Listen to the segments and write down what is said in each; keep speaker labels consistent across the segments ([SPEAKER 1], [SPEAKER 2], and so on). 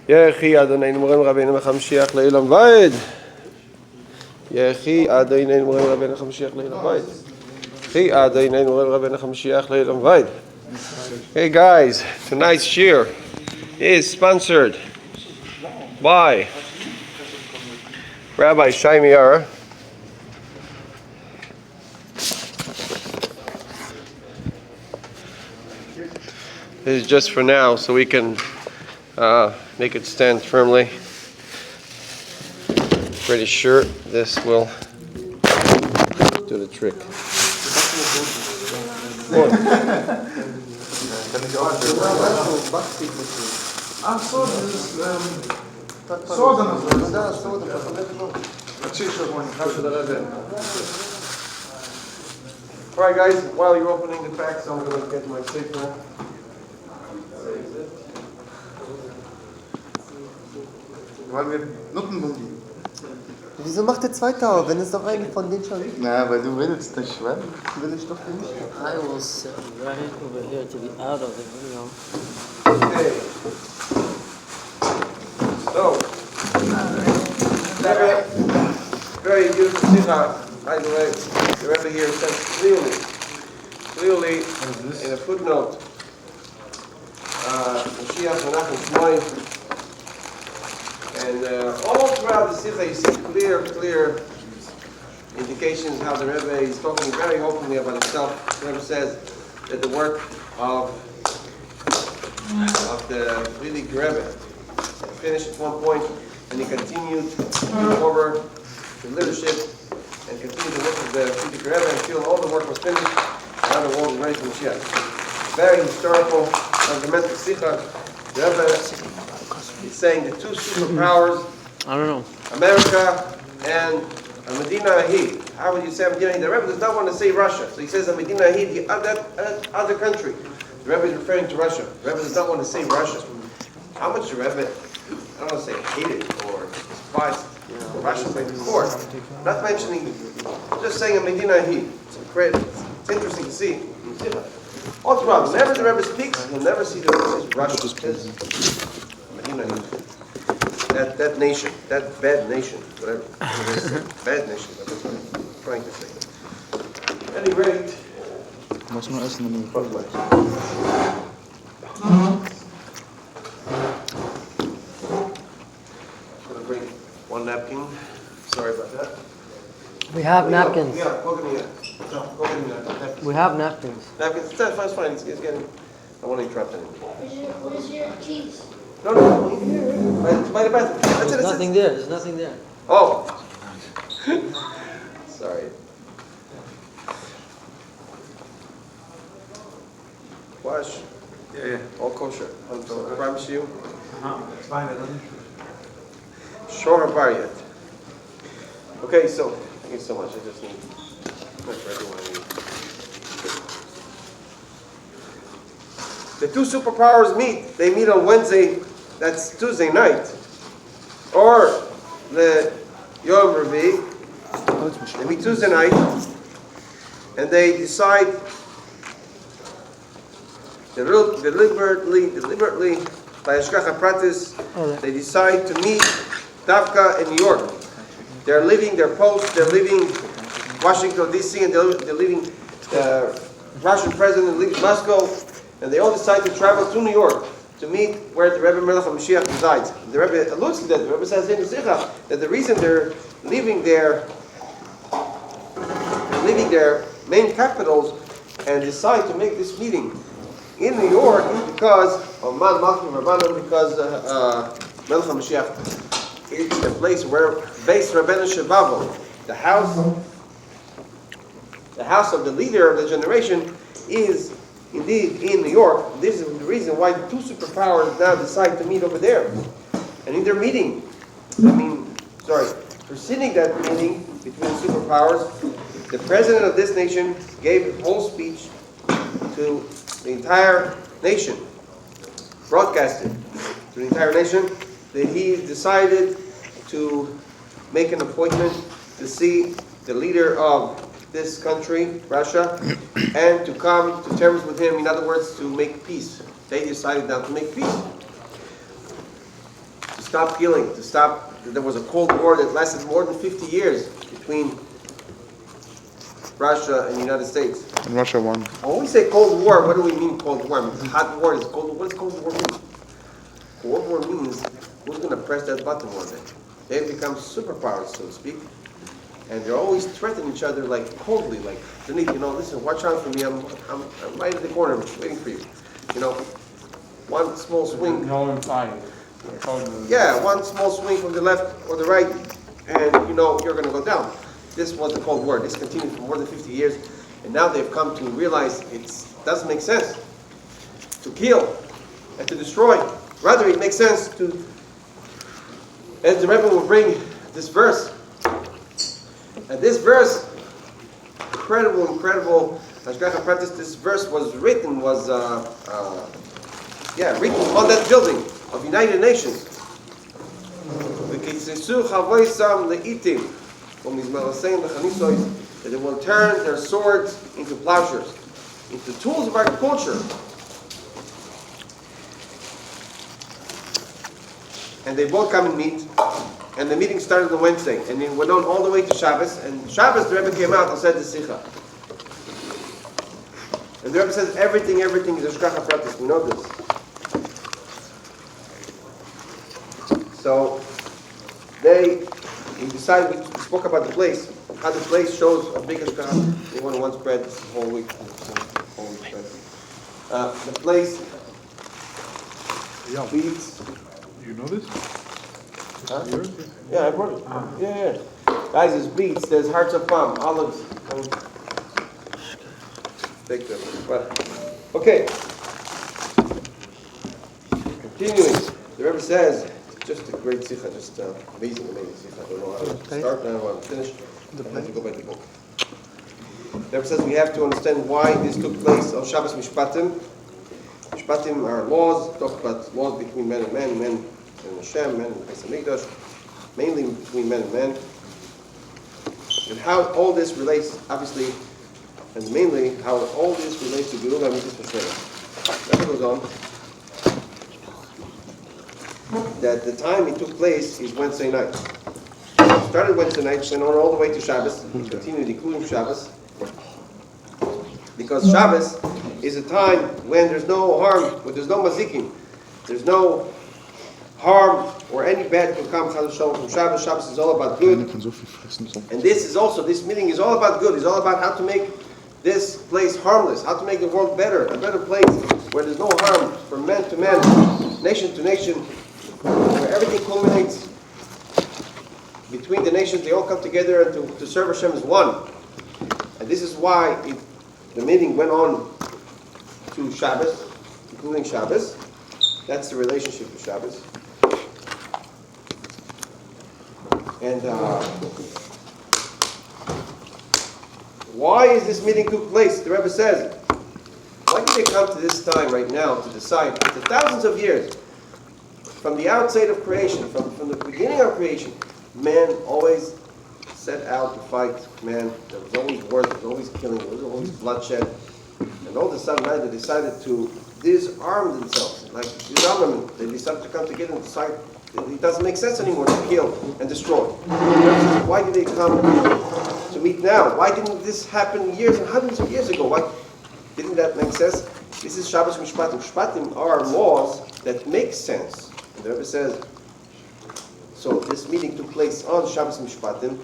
[SPEAKER 1] Yechi Adonai Morim Rabbeinu Mashiach Leilam Vaed. Yechi Adonai Morim Rabbeinu Mashiach Leilam Vaed. Yechi Adonai Morim Rabbeinu Mashiach Leilam Vaed. Hey guys, tonight's shir is sponsored by Rabbi Shai Miara. This is just for now, so we can make it stand firmly. Pretty sure this will do the trick. Alright guys, while you're opening the packs, I'm going to get my signal.
[SPEAKER 2] Weil wir Nuttenbungi.
[SPEAKER 3] Wieso macht der zweite auf, wenn es doch eigentlich von denen schon ist?
[SPEAKER 2] Na, weil du willst nicht schwimmen.
[SPEAKER 3] Will ich doch nicht.
[SPEAKER 4] I will sit right over here to be out of it, you know.
[SPEAKER 1] Okay. So, very beautiful sikha. By the way, the Rebbe here says clearly in a footnote, Mashiach Menachem Shmoy, and all throughout the sikha you see clear indications how the Rebbe is talking very openly about himself. The Rebbe says that the work of the really Rebbe finished at one point, and he continued over the leadership and continued the work of the Frierdiker Rebbe until all the work was finished. Now the world is ready for Mashiach. Very historical, fundamental sikha. The Rebbe is saying the two superpowers,
[SPEAKER 4] I don't know.
[SPEAKER 1] America and Medina Ahid. How would you say Medina Ahid? The Rebbe does not want to say Russia, so he says Medina Ahid, the other country. The Rebbe is referring to Russia. The Rebbe does not want to say Russia. How much the Rebbe, I don't want to say hated or despised Russia, but of course, not mentioning, just saying a Medina Ahid. It's interesting to see. All throughout, whenever the Rebbe speaks, you'll never see the Rebbe says Russia. It says Medina Ahid. That nation, that bad nation, whatever. Bad nation, that's what I'm trying to say. At any rate,
[SPEAKER 2] Was nur essen, wenn du
[SPEAKER 1] I'm going to bring one napkin. Sorry about that.
[SPEAKER 4] We have napkins.
[SPEAKER 1] Yeah, go give me that. No, go give me that napkin.
[SPEAKER 4] We have napkins.
[SPEAKER 1] Napkins, that's fine. It's getting, I want to interrupt anyone.
[SPEAKER 5] Where's your keys?
[SPEAKER 1] No, here. By the bathroom. That's
[SPEAKER 4] There's nothing there. There's nothing there.
[SPEAKER 1] Oh. Sorry. Wash.
[SPEAKER 2] Yeah.
[SPEAKER 1] All kosher. I promise you.
[SPEAKER 2] It's fine,
[SPEAKER 1] Shor bar yet. Okay, so thank you so much. I just need for everyone. The two superpowers meet. They meet on Wednesday. That's Tuesday night, or the Yom Revi. They meet Tuesday night, and they decide deliberately, by Hashgacha Pratis, they decide to meet Davka in New York. They're leaving their post, they're leaving Washington, D.C., and they're leaving the Russian president, leaves Moscow, and they all decide to travel to New York to meet where the Rebbe Melech HaMashiach resides. The Rebbe alludes to that. The Rebbe says in the Sikha that the reason they're leaving their main capitals and decide to make this meeting in New York is because of Man Malchim Rabbanon, because Melech HaMashiach is the place where based Rabbeinu Shebavo, the house of the leader of the generation, is indeed in New York. This is the reason why the two superpowers now decide to meet over there. And in their meeting, preceding that meeting between superpowers, the president of this nation gave a whole speech to the entire nation, broadcasted to the entire nation, that he decided to make an appointment to see the leader of this country, Russia, and to come to terms with him, in other words, to make peace. They decided now to make peace. stop killing, to stop. There was a Cold War that lasted more than 50 years between Russia and the United States.
[SPEAKER 2] And Russia won.
[SPEAKER 1] When we say Cold War, what do we mean Cold War? I mean, hot war is Cold War. What does Cold War mean? Cold War means who's going to press that button one day. They've become superpowers, so to speak. And they're always threatening each other like coldly, like, Denise, listen, watch out for me. I'm right at the corner, waiting for you. One small swing.
[SPEAKER 6] No inside.
[SPEAKER 1] Yeah, one small swing from the left or the right, and you're going to go down. This was the Cold War. This continued for more than 50 years, and now they've come to realize it doesn't make sense to kill and to destroy. Rather, it makes sense to, as the Rebbe will bring this verse, and this verse, incredible, Hashgacha practice. This verse was written on that building of United Nations. That they will turn their swords into plowshares, into tools of agriculture. And they both come and meet. And the meeting started on Wednesday. And it went on all the way to Shabbos. And Shabbos, the Rebbe came out and said the Sikha. And the Rebbe says everything is Hashgacha practice. We know this. So we spoke about the place, how the place shows a big Hashgacha. They want one spread this whole week. The place feeds.
[SPEAKER 2] You know this?
[SPEAKER 1] Huh? Yeah, I brought it. Yeah. Guys, there's beets, there's hearts of palm, olives. Take them. Okay. Continuing, the Rebbe says, just a great sikha, just amazing sikha. I don't know how to start now, how to finish. I have to go by the book. The Rebbe says we have to understand why this took place on Shabbos mishpatim. Mishpatim are laws, talk about laws between men and Hashem, men and Beis Hamikdash, mainly between men and men. And how all this relates, obviously, and mainly how all this relates to Geula Mitzvah Hashem. That goes on. That the time it took place is Wednesday night. It started Wednesday night, went on all the way to Shabbos, continued including Shabbos. Because Shabbos is a time when there's no harm, when there's no mazikim, there's no harm or any bad can come from Shabbos. Shabbos is all about good. And this meeting is all about good. It's all about how to make this place harmless, how to make the world better, a better place where there's no harm from man to man, nation to nation, where everything culminates between the nations. They all come together and to serve Hashem as one. And this is why the meeting went on to Shabbos, including Shabbos. That's the relationship to Shabbos. And why is this meeting took place? The Rebbe says, why did they come to this time right now to decide? After thousands of years, from the outset of creation, from the beginning of creation, man always set out to fight man. There was always wars, there was always killing, there was always bloodshed. And all of a sudden, now they decided to disarm themselves, like disarmament. They decided to come together and decide it doesn't make sense anymore to kill and destroy. Why did they come to meet now? Why didn't this happen years and hundreds of years ago? Why didn't that make sense? This is Shabbos mishpatim. Mishpatim are laws that make sense. And the Rebbe says, so this meeting took place on Shabbos mishpatim,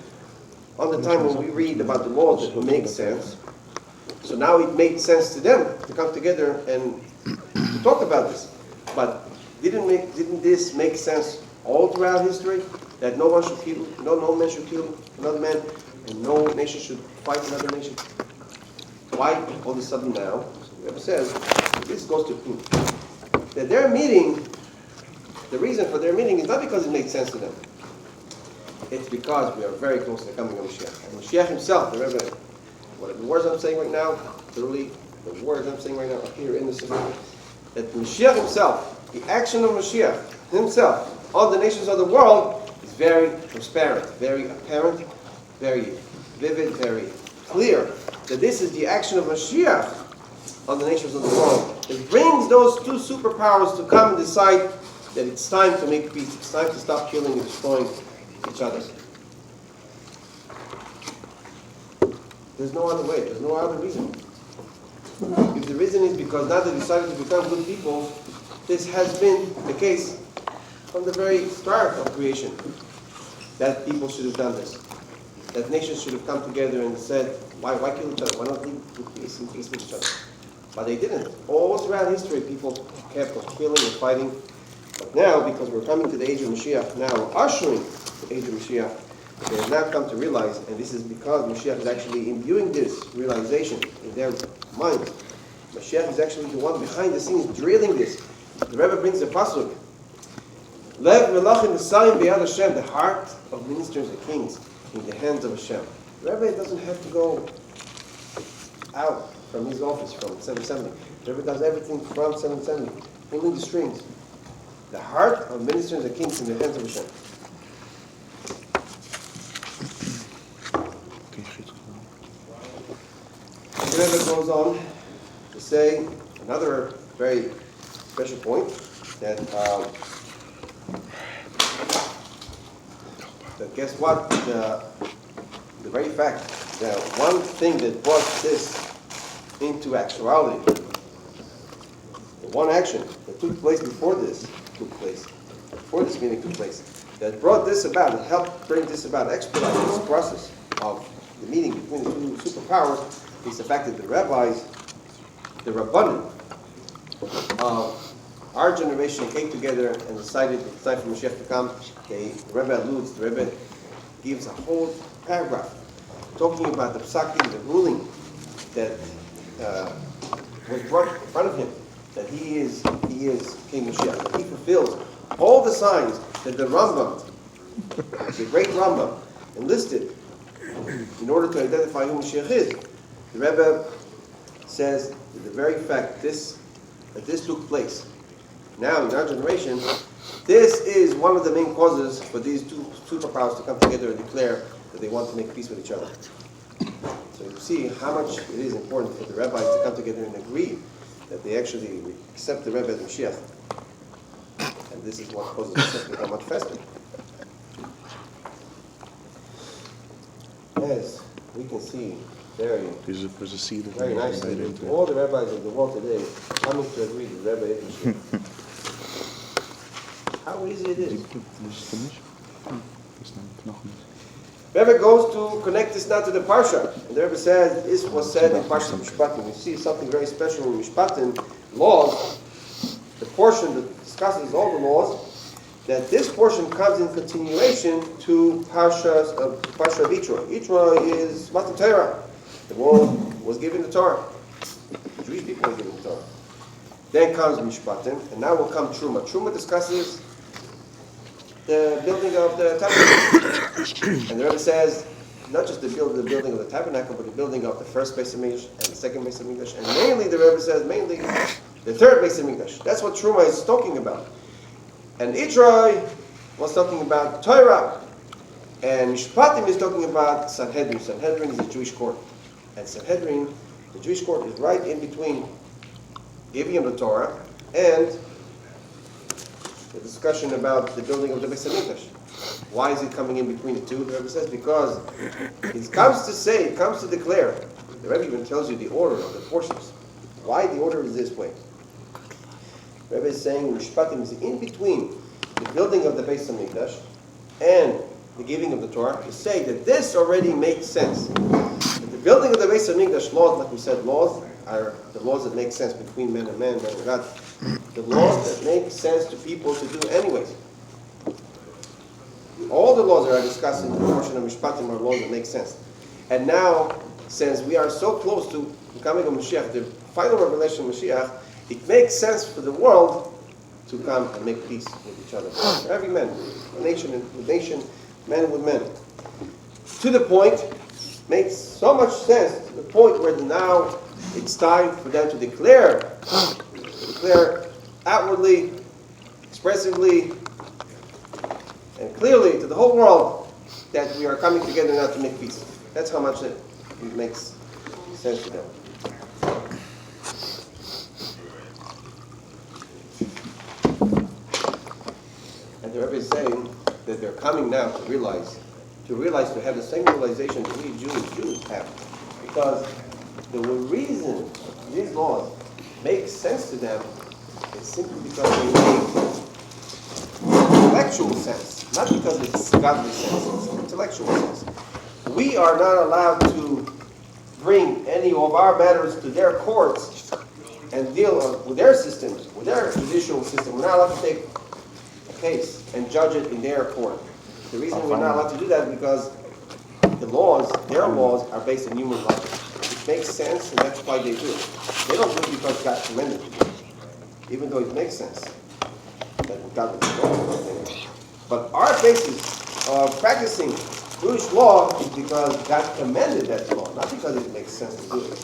[SPEAKER 1] on the time when we read about the laws that make sense. So now it made sense to them to come together and to talk about this. But didn't this make sense all throughout history? That no man should kill another man, and no nation should fight another nation? Why all of a sudden now? The Rebbe says, this goes to prove that their meeting, the reason for their meeting is not because it made sense to them. It's because we are very close to the coming of Mashiach. And Mashiach himself, the Rebbe, what the words I'm saying right now, literally, the words I'm saying right now appear in the Sefer. That Mashiach himself, the action of Mashiach himself on the nations of the world is very transparent, very apparent, very vivid, very clear. That this is the action of Mashiach on the nations of the world. It brings those two superpowers to come and decide that it's time to make peace. It's time to stop killing and destroying each other. There's no other way. There's no other reason. If the reason is because now they decided to become good people, this has been the case from the very start of creation, that people should have done this. That nations should have come together and said, why kill each other? Why not live with peace and peace with each other? But they didn't. All throughout history, people kept on killing and fighting. But now, because we're coming to the age of Mashiach, now we're ushering the age of Mashiach, they have now come to realize, and this is because Mashiach is actually imbuing this realization in their minds. Mashiach is actually the one behind the scenes drilling this. The Rebbe brings the pasuk, Lev melachim v'sayim b'yad Hashem, the heart of ministers and kings in the hands of Hashem. The Rebbe doesn't have to go out from his office from 770. The Rebbe does everything from 770, pulling the strings. The heart of ministers and kings in the hands of Hashem. The Rebbe goes on to say another very special point, that guess what? The very fact that one thing that brought this into actuality, the one action that took place before this meeting took place, that brought this about, that helped bring this about, expedite this process of the meeting between the two superpowers, is the fact that the rabbis, the Rabbanim of our generation came together and decided it's time for Mashiach to come. The Rebbe alludes, the Rebbe gives a whole paragraph talking about the psakim, the ruling that was brought in front of him, that he is King Mashiach, that he fulfills all the signs that the Rambam, the great Rambam, enlisted in order to identify who Mashiach is. The Rebbe says that the very fact that this took place now in our generation, this is one of the main causes for these two superpowers to come together and declare that they want to make peace with each other. So you see how much it is important for the rabbis to come together and agree that they actually accept the Rebbe as Mashiach. And this is what causes us to become much faster. As we can see very nicely, all the rabbis of the world today are coming to agree that the Rebbe is Mashiach. How easy it is. Rebbe goes to connect this now to the Parsha. And the Rebbe says, this was said in Parsha Mishpatim. We see something very special in Mishpatim, laws, the portion that discusses all the laws, that this portion comes in continuation to Parsha of Yitro. Yitro is Matan Torah. The world was given the Torah. The Jewish people were given the Torah. Then comes Mishpatim, and now will come Truma. Truma discusses the building of the tabernacle. And the Rebbe says, not just the building of the tabernacle, but the building of the first Beis HaMikdash and the second Beis HaMikdash, and mainly, the Rebbe says, mainly the third Beis HaMikdash. That's what Truma is talking about. And Itroi was talking about Torah, and Mishpatim is talking about Sanhedrin. Sanhedrin is the Jewish court. And Sanhedrin, the Jewish court, is right in between giving of the Torah and the discussion about the building of the Beis HaMikdash. Why is it coming in between the two? The Rebbe says because it comes to declare. The Rebbe even tells you the order of the portions. Why the order is this way? The Rebbe is saying Mishpatim is in between the building of the Beis HaMikdash and the giving of the Torah, to say that this already makes sense. That the building of the Beis HaMikdash laws, like we said, laws are the laws that make sense between man and man and God. The laws that make sense to people to do anyways. All the laws that are discussed in the portion of Mishpatim are laws that make sense. And now, since we are so close to becoming a Mashiach, the final revelation of Mashiach, it makes sense for the world to come and make peace with each other. Every man, nation with nation, man with man. To the point, makes so much sense, to the point where now it's time for them to declare outwardly, expressively, and clearly to the whole world that we are coming together now to make peace. That's how much it makes sense to them. the Rebbe is saying that they're coming now to realize, to have the same realization that we Jews have. Because the reason these laws make sense to them is simply because they make intellectual sense, not because it's godly sense, it's intellectual sense. We are not allowed to bring any of our matters to their courts and deal with their systems, with their judicial system. We're not allowed to take a case and judge it in their court. The reason we're not allowed to do that is because the laws, their laws, are based on human logic. It makes sense, and that's why they do it. They don't do it because God commanded it, even though it makes sense that God would command it. But our basis of practicing Jewish law is because God commanded that law, not because it makes sense to do it.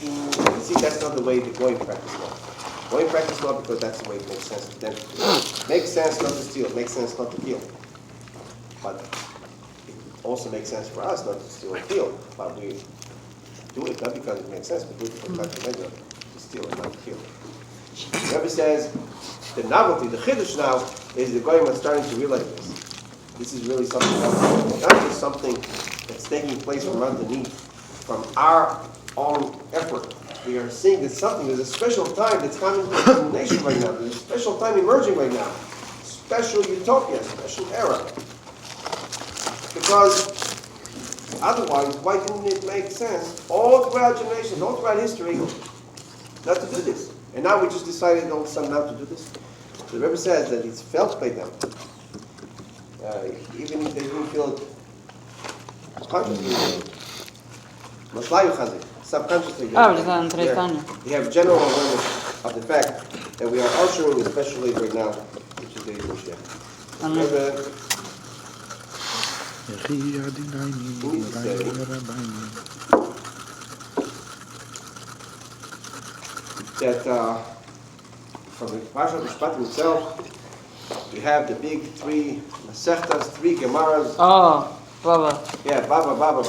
[SPEAKER 1] You see, that's not the way the Goyim practice law. Goyim practice law because that's the way it makes sense to them. It makes sense not to steal, it makes sense not to kill. But it also makes sense for us not to steal and kill. But we do it not because it makes sense, but do it because God commanded us to steal and not to kill. The Rebbe says the novelty, the chiddush now, is the Goyim are starting to realize this. This is really something else. Not just something that's taking place from underneath, from our own effort. We are seeing that there's a special time that's coming to the nation right now. There's a special time emerging right now. Special utopia, special era. Because otherwise, why didn't it make sense all throughout generations, all throughout history, not to do this? And now we just decided all of a sudden not to do this. The Rebbe says that it's felt by them. Even if they didn't feel it consciously, subconsciously, they have general awareness of the fact that we are ushering, especially right now, which is the Mashiach. That from the Parshat Mishpatim itself, we have the big three Masechtas, three Gemaras.
[SPEAKER 4] Oh, Baba.
[SPEAKER 1] Yeah, Baba.
[SPEAKER 2] Baba.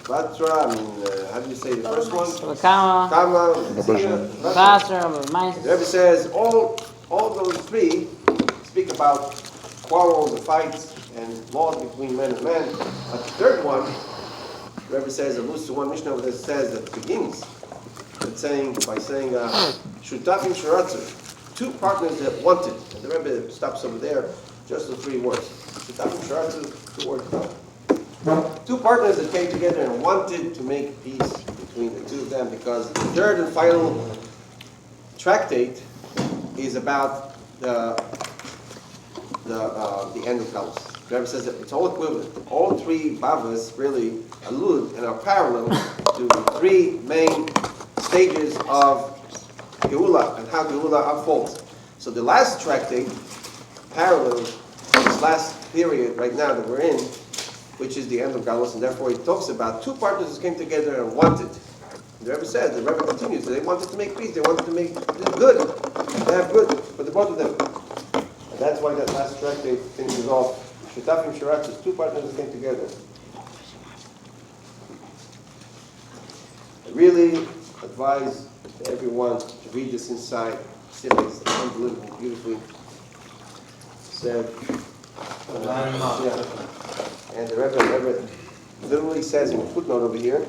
[SPEAKER 1] Batra, how do you say the first one?
[SPEAKER 4] Kama.
[SPEAKER 1] Batra. The Rebbe says all those three speak about quarrels and fights and laws between man and man. But the third one, the Rebbe says, alludes to one Mishnah that says that begins by saying Shutafim Sharatzer, two partners that wanted. And the Rebbe stops over there, just the three words. Shutafim Sharatzer, 2 words. Two partners that came together and wanted to make peace between the two of them, because the third and final tractate is about the end of Galus. The Rebbe says that it's all equivalent. All three bavas really allude and are parallel to the three main stages of Geula and how Geula unfolds. So the last tractate parallels this last period right now that we're in, which is the end of Galus, and therefore it talks about two partners who came together and wanted. The Rebbe says, the Rebbe continues, they wanted to make peace, they wanted to make good, they have good for the both of them. And that's why that last tractate finishes off. Shutafim Sharatz, two partners who came together. I really advise everyone to read this inside. It's unbelievable, beautifully said. Yeah. And the Rebbe literally says in a footnote over here,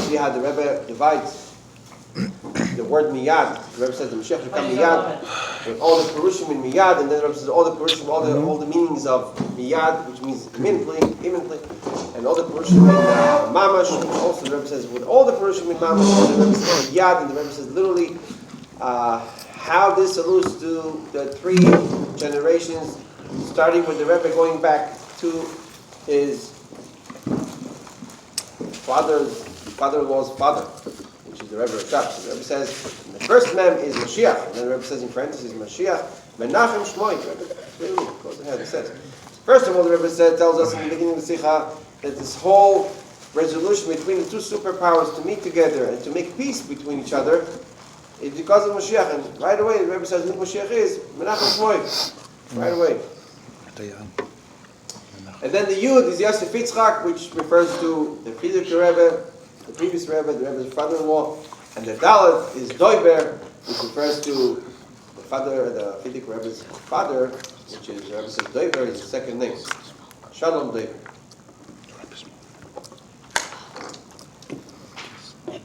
[SPEAKER 1] see how the Rebbe divides the word miyad. The Rebbe says the Mashiach will come miyad, with all the perushim in miyad, and then the Rebbe says all the perushim, all the meanings of miyad, which means imminently, and all the perushim in mamash. Also the Rebbe says with all the perushim in mamash, the Rebbe says miyad, and the Rebbe says literally how this alludes to the three generations, starting with the Rebbe going back to his father-in-law's father, which is the Rebbe Rashab. So the Rebbe says, the first mem is Mashiach, and then the Rebbe says in parentheses, Mashiach, Menachem Shmoy. The Rebbe really goes ahead and says. First of all, the Rebbe tells us in the beginning of the Sikha that this whole resolution between the two superpowers to meet together and to make peace between each other is because of Mashiach. And right away, the Rebbe says who Mashiach is, Menachem Shmoy. Right away. And then the Yud is Yosef Yitzchak, which refers to the Frierdiker Rebbe, the previous Rebbe, the Rebbe's father-in-law. And the Dalet is Doiber, which refers to the Fidik Rebbe's father, which is Rebbe says Dover, is his second name. Shalom Dover.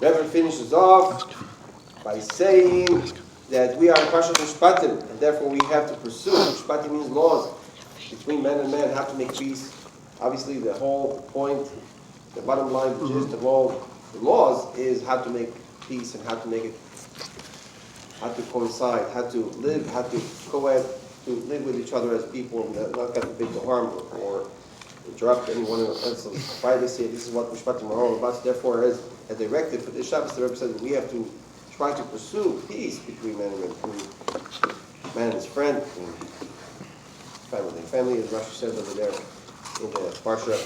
[SPEAKER 1] Rebbe finishes off by saying that we are Parshat mishpatim, and therefore we have to pursue. Mishpatim means laws between man and man, how to make peace. Obviously, the whole point, the bottom line, the gist of all the laws is how to make peace and how to make it, how to coincide, how to live, how to co-ed, to live with each other as people, not get forbid to harm or interrupt anyone else's privacy. This is what mishpatim are all about. So therefore, as a directive for this Shabbos, the Rebbe said that we have to try to pursue peace between man and man, between man and his friend, and family. Family, as Rashi says over there in the Parsha.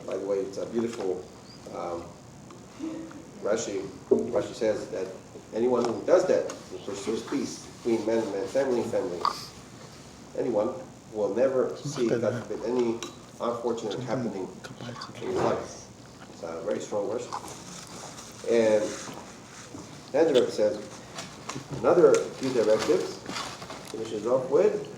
[SPEAKER 1] By the way, it's a beautiful Rashi. Rashi says that anyone who does that, who pursues peace between man and man, family and family, anyone will never see, God forbid, any unfortunate happening in his life. It's a very strong verse. And then the Rebbe says another few directives, finishes off with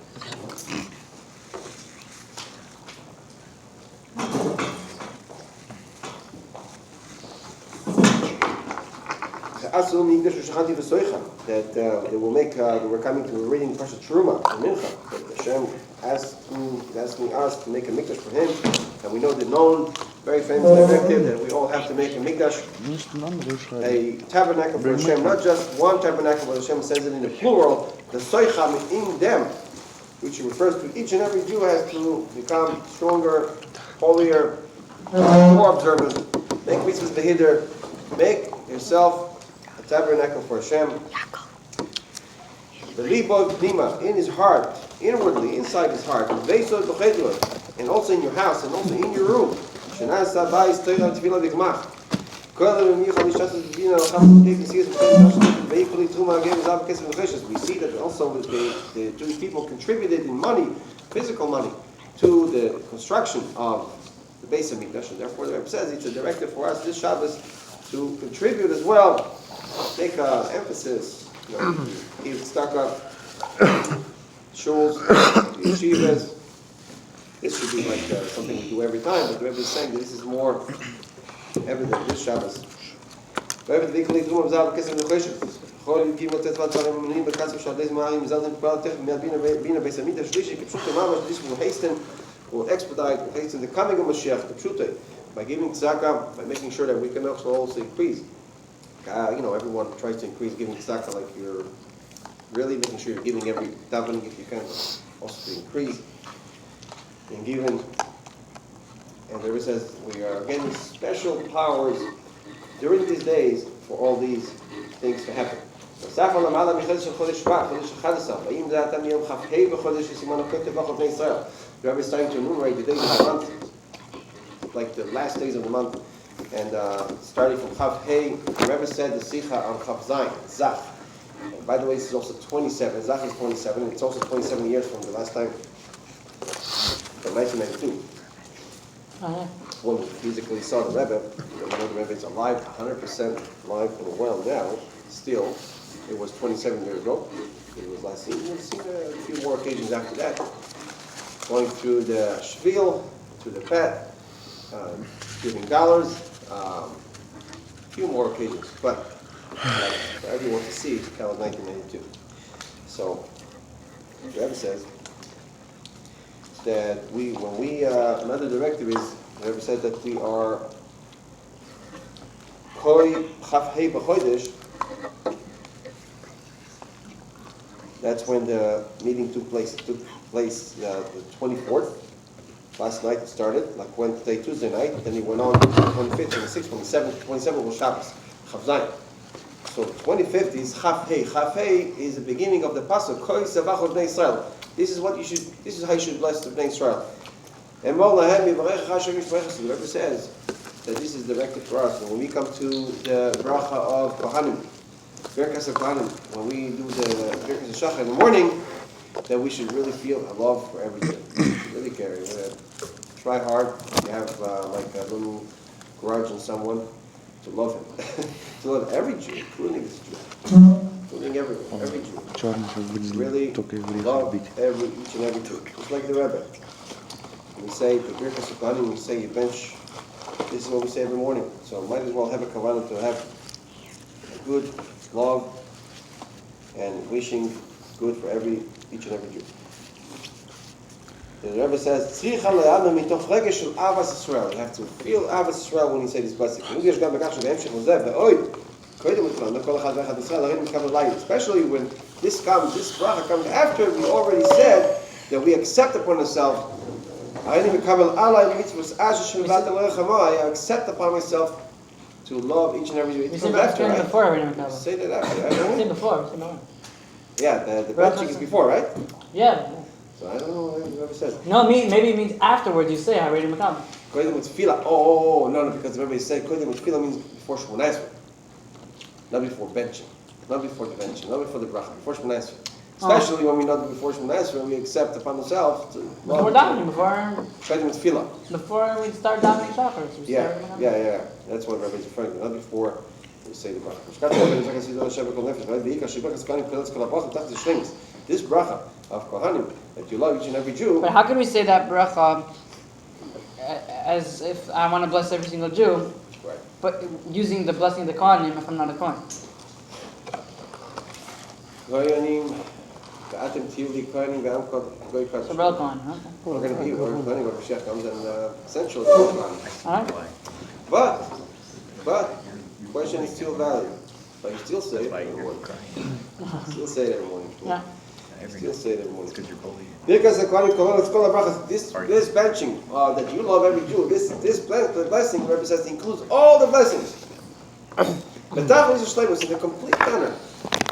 [SPEAKER 1] that they will make, we're coming to, we're reading Parshat Teruma and Mincha, that Hashem is asking us to make a mikdash for Him, and we know the known, very famous directive that we all have to make a mikdash, a tabernacle for Hashem, not just one tabernacle, but Hashem says it in the plural, the soicham in them, which refers to each and every Jew has to become stronger, holier, more observant, make mitzvahs behidr, make yourself a tabernacle for Hashem. The libo pnima, in his heart, inwardly, inside his heart, and also in your house, and also in your room. We see that also the Jewish people contributed in money, physical money, to the construction of the base of Mikdash, and therefore the Rebbe says it's a directive for us this Shabbos to contribute as well, make emphasis, give tzedakah, shuls, yeshivas. This should be like something we do every time, but the Rebbe is saying that this is more evident this Shabbos. Will expedite, will hasten the coming of Mashiach, the Pshutei, by giving tzedakah, by making sure that we can also increase. Everyone tries to increase giving tzedakah, like you're really making sure you're giving every davening if you can, also to increase in giving. And the Rebbe says we are getting special powers during these days for all these things to happen. The Rebbe is starting to enumerate the days of the month, like the last days of the month, and starting from Chav Hey, the Rebbe said the Sicha on Chav Zayin, Zach. And by the way, this is also 27. Zach is 27. It's also 27 years from the last time, from 1992. When we physically saw the Rebbe, we know the Rebbe is alive, 100% alive and well now. Still, it was 27 years ago. It was last seen. We've seen a few more occasions after that. Going through the Shvil, to the Pet, giving dollars, a few more occasions, but for everyone to see, it's kind of 1992. So, the Rebbe says that another directive is, the Rebbe said that we are Koi Chafhei B'Chodesh. That's when the meeting took place. It took place the 24th. Last night it started, like Wednesday, Tuesday night. Then it went on to the 25th, 26th, 27th. 27th was Shabbos, Chav Zayin. So the 25th is Chaf Hey. Chaf Hey is the beginning of the pasuk. Koi Savachot Bnei Israel. This is how you should bless the Bnei Israel. And the Rebbe says that this is directed for us. When we come to the bracha of Kohanim, Birkas of Kohanim, when we do the Birkas of Shachar in the morning, that we should really feel a love for every Jew. Really care. We're going to try hard. You have like a little grudge in someone, to love him. To love every Jew, including this Jew. including every Jew.
[SPEAKER 2] Чорний, що в
[SPEAKER 1] Really
[SPEAKER 2] тільки в
[SPEAKER 1] love
[SPEAKER 2] бік.
[SPEAKER 1] each and every Jew. Just like the Rebbe. We say the Birkas Kohanim, we say you bench. This is what we say every morning. So might as well have a kavanah to have a good love and wishing good for each and every Jew. The Rebbe says, "Tzricha le'anu mitoch regesh shel avas Yisrael." You have to feel avas Yisrael when you say this blessing. Especially when this bracha comes after we already said that we accept upon ourselves. I accept upon myself to love each and every Jew.
[SPEAKER 4] We
[SPEAKER 1] It
[SPEAKER 4] said
[SPEAKER 1] comes after, right?
[SPEAKER 4] before, we didn't cover.
[SPEAKER 1] Say that after,
[SPEAKER 4] We
[SPEAKER 1] right?
[SPEAKER 4] said before, we said before.
[SPEAKER 1] Yeah, the benching is before, right?
[SPEAKER 4] Yeah.
[SPEAKER 1] So I don't know what the Rebbe says.
[SPEAKER 4] No, maybe it means afterwards you say Haredim Makam.
[SPEAKER 1] Kodim with tefillah. Oh, no, because the Rebbe said Kodim with tefillah means before Shemona Esrei. Not before benching. Not before the benching. Not before the bracha. Before Shemona Esrei. Especially when we know that before Shemona Esrei, we accept upon ourselves to
[SPEAKER 4] Before davening,
[SPEAKER 1] Kodim with tefillah.
[SPEAKER 4] before we start davening shachar. So we
[SPEAKER 1] Yeah,
[SPEAKER 4] start-
[SPEAKER 1] yeah. That's what Rebbe is referring to. Not before we say the bracha. This bracha of Kohanim, that you love each and every Jew.
[SPEAKER 4] But how can we say that bracha as if I want to bless every single Jew,
[SPEAKER 1] Right.
[SPEAKER 4] but using the blessing of the Kohanim if I'm not a Kohen?
[SPEAKER 1] Kohanim, V'atem tiyu li Kohanim v'am goy
[SPEAKER 4] So
[SPEAKER 1] kodesh.
[SPEAKER 4] real Kohen, okay.
[SPEAKER 1] We're going to be, we're Kohanim, when Mashiach comes, and essentially Kohanim.
[SPEAKER 4] Alright?
[SPEAKER 1] But, the question is still valid. But you still say it every morning. Still say it every morning.
[SPEAKER 4] Yeah.
[SPEAKER 1] Still say it every morning. Because the Kohanim, let's call it brachas. This benching that you love every Jew, this blessing represents, includes all the blessings. The Tachlis is Shleimus in the complete manner.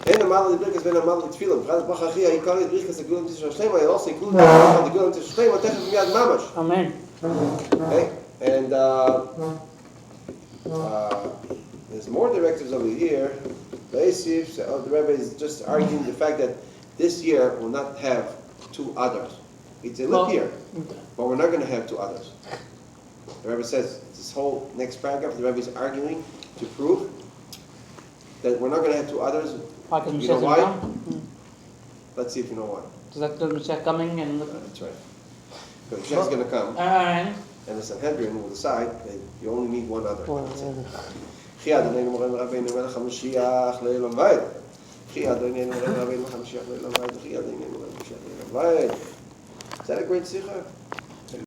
[SPEAKER 1] In the Malach the Birkas ben Malach Tefillah. B'chad Bachachia Hikari Birkas the Gulam Tisha Shleima. It also includes the Gulam Tisha Shleima. Technic Miyad Mamash.
[SPEAKER 4] Amen.
[SPEAKER 1] Okay, and there's more directives over here. Basically, the Rebbe is just arguing the fact that this year will not have two others. It's a leap year, but we're not going to have two others. The Rebbe says this whole next paragraph. The Rebbe is arguing to prove that we're not going to have two others.
[SPEAKER 4] Why? Because
[SPEAKER 1] You know
[SPEAKER 4] Mashiach's
[SPEAKER 1] why?
[SPEAKER 4] gonna come?
[SPEAKER 1] Let's see if you know why.
[SPEAKER 4] Does that do Mashiach coming and look?
[SPEAKER 1] That's right. Because Mashiach's going to come,
[SPEAKER 4] Alright.
[SPEAKER 1] and the Sanhedrin will decide that you only need one other. That's it. Is that a great sikha?